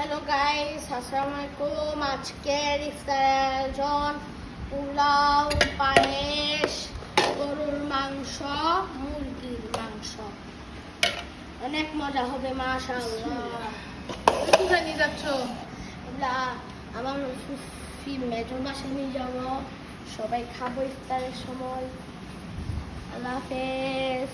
Hello guys, আসসালামু আলাইকুম। আজকের ইফতারের আয়োজন পোলাও, পায়েস, গরুর মাংস, মুরগির মাংস। অনেক মজা হবে মাশাআল্লাহ। কোথায় নিয়ে যাচ্ছ? এগুলা আমার ফুফি মেজর বাসায় নিয়ে যাবো। সবাই খাবো ইফতারের সময়। আল্লাহ হাফেজ।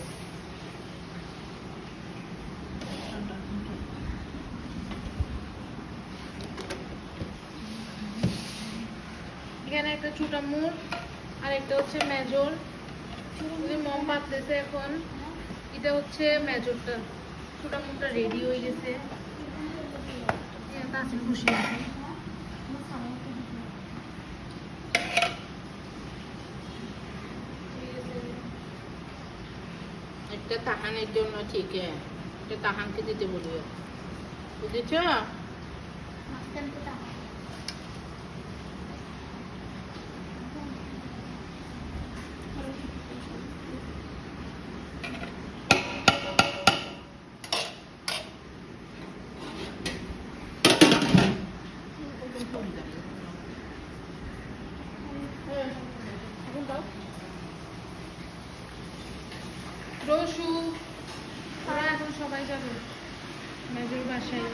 এখানে একটা চুটামুর আর একটা হচ্ছে মেজর। মম পাততেছে এখন। এটা হচ্ছে মেজরটা, চুটামুরটা রেডি হয়ে গেছে। তাসির খুশি আছে। একটা তাহানের জন্য ঠিক এটা তাহানকে দিতে বলিও, বুঝেছ? রসু ওরা এখন সবাই যাবে মেজর বাসায়।